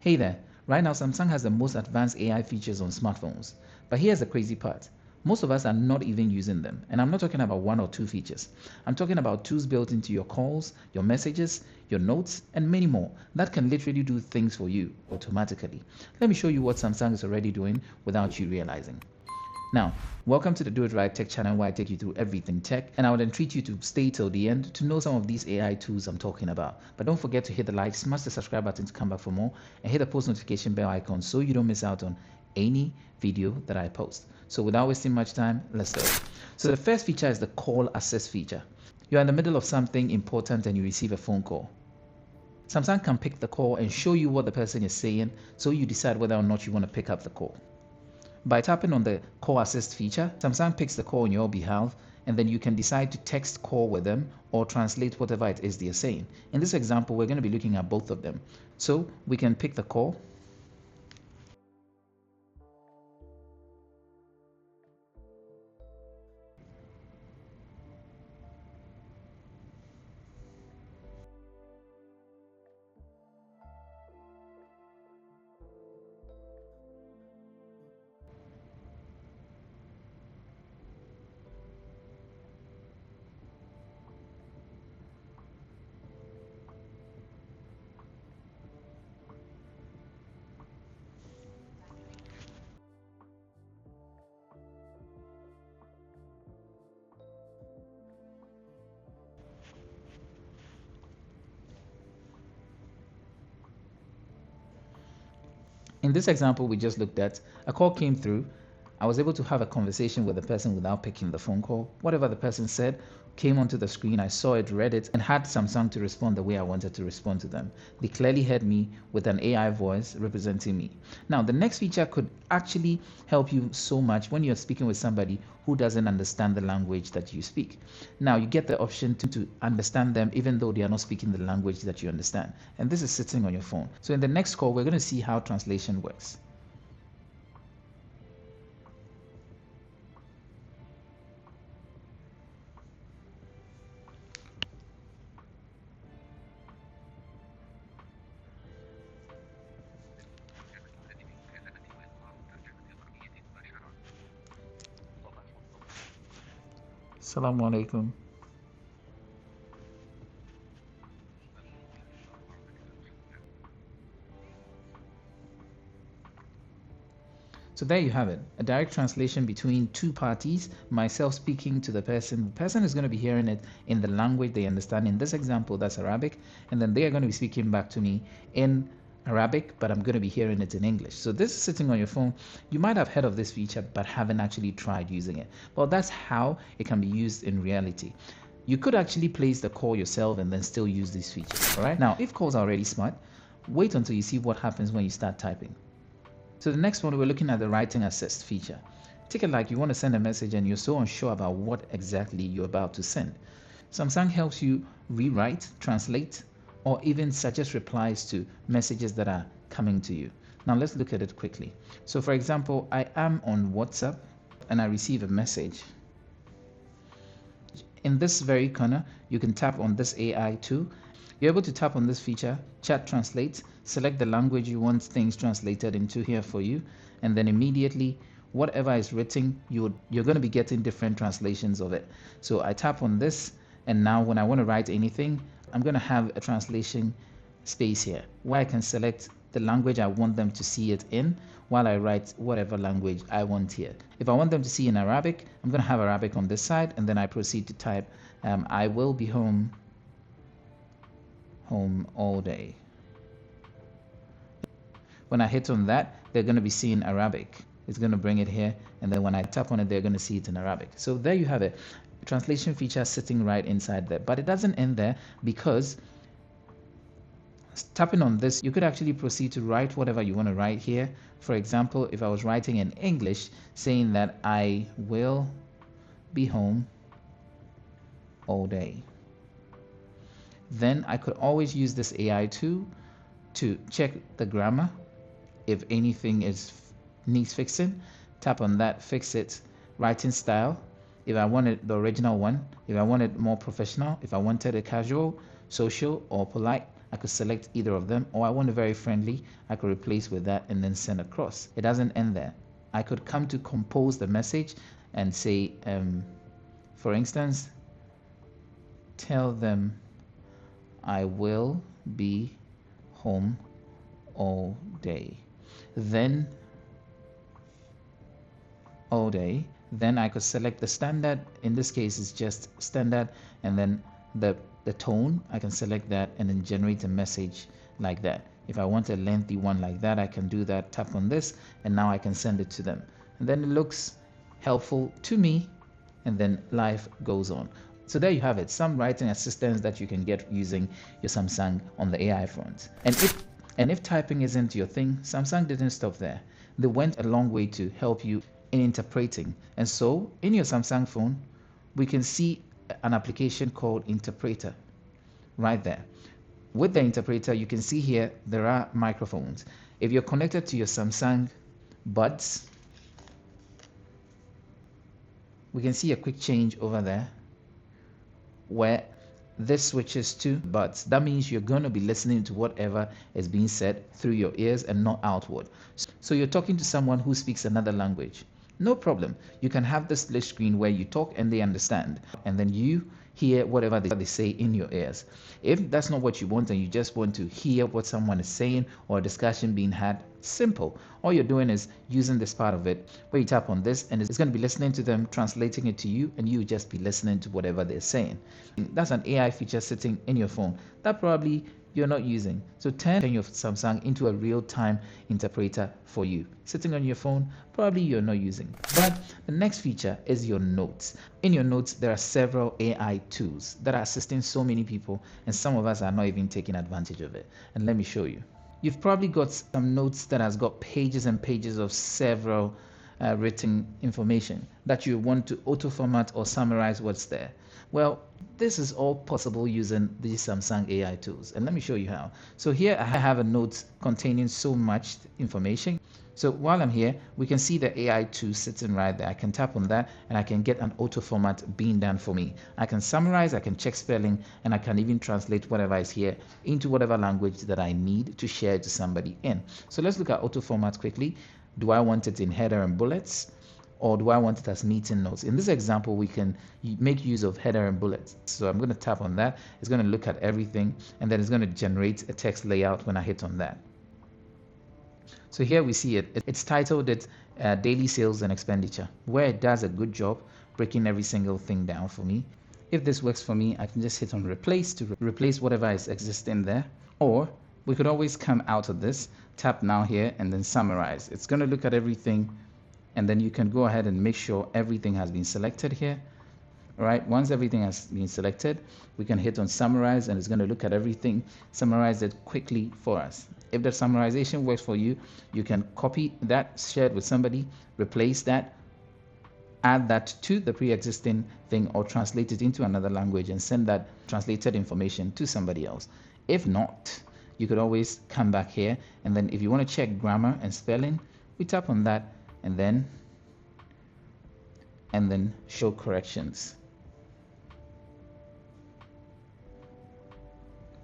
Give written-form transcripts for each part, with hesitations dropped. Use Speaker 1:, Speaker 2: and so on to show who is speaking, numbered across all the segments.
Speaker 1: Hey there, right now Samsung has the most advanced AI features on smartphones. But here's the crazy part. Most of us are not even using them. And I'm not talking about one or two features. I'm talking about tools built into your calls, your messages, your notes, and many more that can literally do things for you automatically. Let me show you what Samsung is already doing without you realizing. Now, welcome to the Do It Right Tech channel where I take you through everything tech, and I would entreat you to stay till the end to know some of these AI tools I'm talking about. But don't forget to hit the like, smash the subscribe button to come back for more, and hit the post notification bell icon so you don't miss out on any video that I post. So without wasting much time, let's go. So the first feature is the Call Assist feature. You're in the middle of something important and you receive a phone call. Samsung can pick the call and show you what the person is saying, so you decide whether or not you want to pick up the call. By tapping on the Call Assist feature, Samsung picks the call on your behalf, and then you can decide to text call with them or translate whatever it is they're saying. In this example, we're going to be looking at both of them. So we can pick the call. In this example we just looked at, a call came through. I was able to have a conversation with the person without picking the phone call. Whatever the person said came onto the screen. I saw it, read it, and had Samsung to respond the way I wanted to respond to them. They clearly heard me with an AI voice representing me. Now, the next feature could actually help you so much when you're speaking with somebody who doesn't understand the language that you speak. Now, you get the option to understand them even though they are not speaking the language that you understand. And this is sitting on your phone. So in the next call, we're going to see how translation works. Assalamu alaikum. So there you have it, a direct translation between two parties, myself speaking to the person. The person is going to be hearing it in the language they understand. In this example, that's Arabic, and then they are going to be speaking back to me in Arabic, but I'm going to be hearing it in English. So this is sitting on your phone. You might have heard of this feature, but haven't actually tried using it. Well, that's how it can be used in reality. You could actually place the call yourself and then still use these features. All right. Now, if calls are already smart, wait until you see what happens when you start typing. So the next one, we're looking at the writing assist feature. Take it like you want to send a message and you're so unsure about what exactly you're about to send. Samsung helps you rewrite, translate, or even suggest replies to messages that are coming to you. Now let's look at it quickly. So for example, I am on WhatsApp and I receive a message. In this very corner, you can tap on this AI tool. You're able to tap on this feature, Chat Translate, select the language you want things translated into here for you, and then immediately whatever is written, you're going to be getting different translations of it. So I tap on this, and now when I want to write anything, I'm going to have a translation space here where I can select the language I want them to see it in while I write whatever language I want here. If I want them to see in Arabic, I'm going to have Arabic on this side, and then I proceed to type, I will be home all day. When I hit on that, they're going to be seeing Arabic. It's going to bring it here, and then when I tap on it, they're going to see it in Arabic. So there you have it. Translation feature sitting right inside there. But it doesn't end there, because tapping on this, you could actually proceed to write whatever you want to write here. For example, if I was writing in English saying that I will be home all day, then I could always use this AI tool to check the grammar. If anything needs fixing, tap on that, fix it. Writing style, if I wanted the original one, if I wanted more professional, if I wanted a casual, social, or polite, I could select either of them, or I want a very friendly, I could replace with that and then send across. It doesn't end there. I could come to compose the message and say, for instance, tell them I will be home all day. Then all day. Then I could select the standard. In this case, it's just standard, and then the tone, I can select that and then generate a message like that. If I want a lengthy one like that, I can do that, tap on this, and now I can send it to them. And then it looks helpful to me, and then life goes on. So there you have it, some writing assistance that you can get using your Samsung on the AI front. And if typing isn't your thing, Samsung didn't stop there. They went a long way to help you in interpreting. And so in your Samsung phone, we can see an application called Interpreter right there. With the interpreter, you can see here there are microphones. If you're connected to your Samsung buds, we can see a quick change over there where this switches to buds. That means you're going to be listening to whatever is being said through your ears and not outward. So you're talking to someone who speaks another language. No problem. You can have this split screen where you talk and they understand, and then you hear whatever they say in your ears. If that's not what you want and you just want to hear what someone is saying or a discussion being had, simple. All you're doing is using this part of it where you tap on this and it's going to be listening to them, translating it to you, and you just be listening to whatever they're saying. That's an AI feature sitting in your phone that probably you're not using. So turn your Samsung into a real-time interpreter for you. Sitting on your phone, probably you're not using. But the next feature is your notes. In your notes, there are several AI tools that are assisting so many people, and some of us are not even taking advantage of it. And let me show you. You've probably got some notes that has got pages and pages of several written information that you want to auto format or summarize what's there. Well, this is all possible using these Samsung AI tools, and let me show you how. So here I have a note containing so much information. So while I'm here, we can see the AI tool sitting right there. I can tap on that and I can get an auto format being done for me. I can summarize, I can check spelling, and I can even translate whatever is here into whatever language that I need to share to somebody in. So let's look at auto format quickly. Do I want it in header and bullets, or do I want it as meeting notes? In this example, we can make use of header and bullets. So I'm going to tap on that. It's going to look at everything, and then it's going to generate a text layout when I hit on that. So here we see it. It's titled Daily Sales and Expenditure, where it does a good job breaking every single thing down for me. If this works for me, I can just hit on replace to replace whatever is existing there. Or we could always come out of this, tap now here, and then summarize. It's going to look at everything, and then you can go ahead and make sure everything has been selected here. All right, once everything has been selected, we can hit on summarize, and it's going to look at everything, summarize it quickly for us. If the summarization works for you, you can copy that, share it with somebody, replace that, add that to the pre-existing thing, or translate it into another language and send that translated information to somebody else. If not, you could always come back here, and then if you want to check grammar and spelling, we tap on that and then show corrections.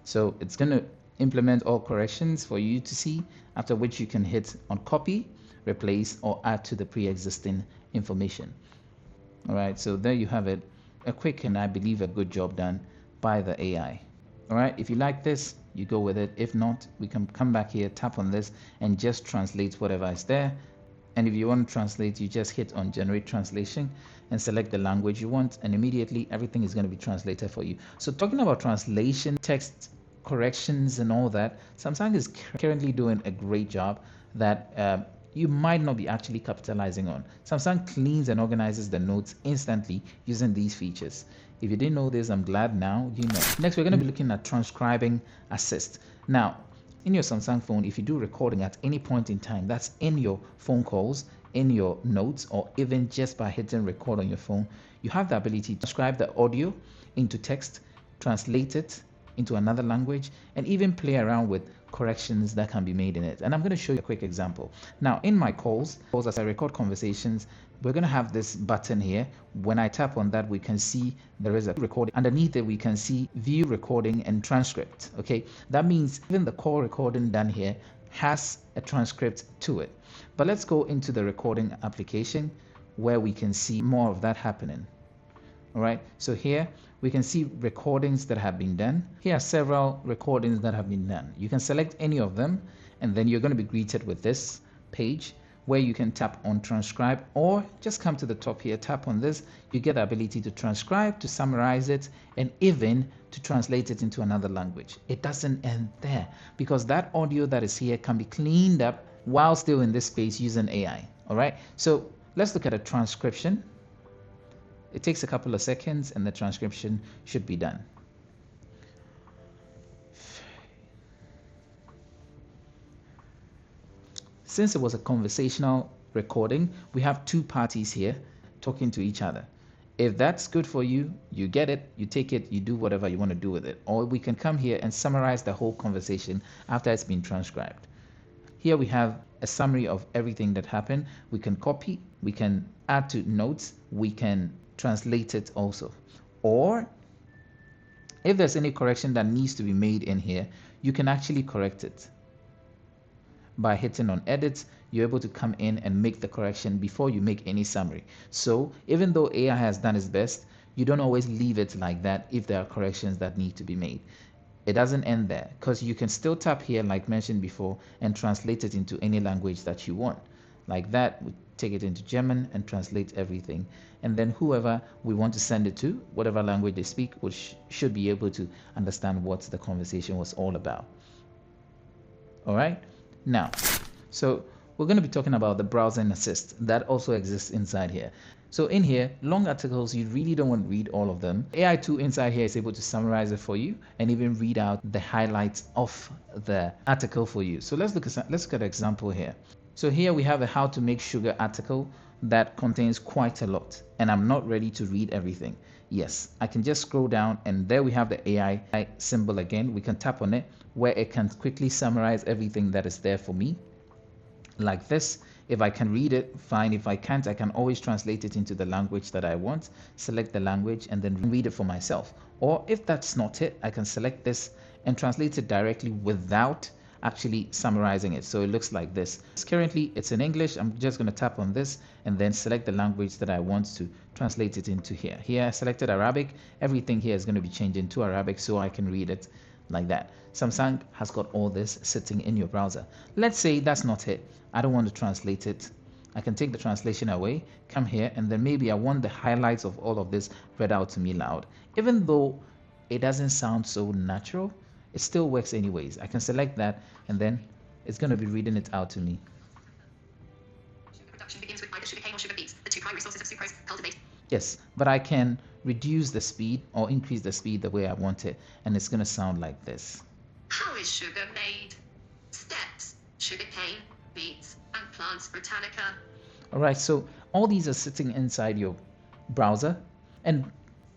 Speaker 1: So it's going to implement all corrections for you to see, after which you can hit on copy, replace, or add to the pre-existing information. All right, so there you have it. A quick and I believe a good job done by the AI. All right, if you like this, you go with it. If not, we can come back here, tap on this, and just translate whatever is there. And if you want to translate, you just hit on generate translation and select the language you want, and immediately everything is going to be translated for you. So talking about translation, text corrections and all that, Samsung is currently doing a great job that you might not be actually capitalizing on. Samsung cleans and organizes the notes instantly using these features. If you didn't know this, I'm glad now you know. Next, we're going to be looking at Transcribing Assist. Now, in your Samsung phone, if you do recording at any point in time, that's in your phone calls, in your notes, or even just by hitting record on your phone, you have the ability to transcribe the audio into text, translate it into another language, and even play around with corrections that can be made in it. And I'm going to show you a quick example. Now, in my calls, as I record conversations, we're going to have this button here. When I tap on that, we can see there is a recording. Underneath it, we can see view recording and transcript. Okay, that means even the call recording done here has a transcript to it. But let's go into the recording application where we can see more of that happening. All right, so here we can see recordings that have been done. Here are several recordings that have been done. You can select any of them, and then you're going to be greeted with this page where you can tap on transcribe, or just come to the top here, tap on this. You get the ability to transcribe, to summarize it, and even to translate it into another language. It doesn't end there, because that audio that is here can be cleaned up while still in this space using AI. All right, so let's look at a transcription. It takes a couple of seconds and the transcription should be done. Since it was a conversational recording, we have two parties here talking to each other. If that's good for you, you get it, you take it, you do whatever you want to do with it. Or we can come here and summarize the whole conversation after it's been transcribed. Here we have a summary of everything that happened. We can copy, we can add to notes, we can translate it also. Or if there's any correction that needs to be made in here, you can actually correct it. By hitting on edit, you're able to come in and make the correction before you make any summary. So even though AI has done its best, you don't always leave it like that if there are corrections that need to be made. It doesn't end there, because you can still tap here, like mentioned before, and translate it into any language that you want. Like that, we take it into German and translate everything. And then whoever we want to send it to, whatever language they speak, which should be able to understand what the conversation was all about. All right. Now, so we're going to be talking about the browsing assist that also exists inside here. So in here, long articles, you really don't want to read all of them. AI tool inside here is able to summarize it for you and even read out the highlights of the article for you. So let's look at an example here. So here we have a how to make sugar article that contains quite a lot, and I'm not ready to read everything. Yes, I can just scroll down, and there we have the AI symbol again. We can tap on it where it can quickly summarize everything that is there for me like this. If I can read it, fine. If I can't, I can always translate it into the language that I want, select the language, and then read it for myself. Or if that's not it, I can select this and translate it directly without actually summarizing it. So it looks like this. Currently it's in English. I'm just going to tap on this and then select the language that I want to translate it into here. Here I selected Arabic. Everything here is going to be changed into Arabic so I can read it like that. Samsung has got all this sitting in your browser. Let's say that's not it. I don't want to translate it. I can take the translation away, come here, and then maybe I want the highlights of all of this read out to me loud. Even though it doesn't sound so natural, it still works anyways. I can select that and then it's going to be reading it out to me.
Speaker 2: Sugar production begins with either sugarcane or sugar beets, the two primary sources of sucrose cultivated.
Speaker 1: Yes, but I can reduce the speed or increase the speed the way I want it, and it's going to sound like this.
Speaker 2: How is sugar made? Steps: sugarcane, beets, and plants botanica.
Speaker 1: All right, so all these are sitting inside your browser, and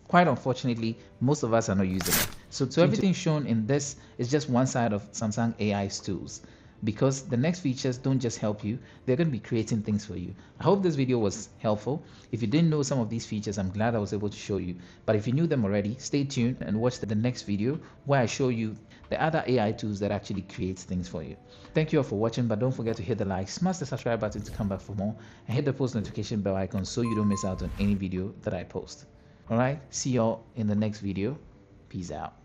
Speaker 1: quite unfortunately, most of us are not using it. So everything shown in this is just one side of Samsung AI's tools, because the next features don't just help you, they're going to be creating things for you. I hope this video was helpful. If you didn't know some of these features, I'm glad I was able to show you. But if you knew them already, stay tuned and watch the next video where I show you the other AI tools that actually creates things for you. Thank you all for watching, but don't forget to hit the like, smash the subscribe button to come back for more, and hit the post notification bell icon so you don't miss out on any video that I post. All right, see y'all in the next video. Peace out.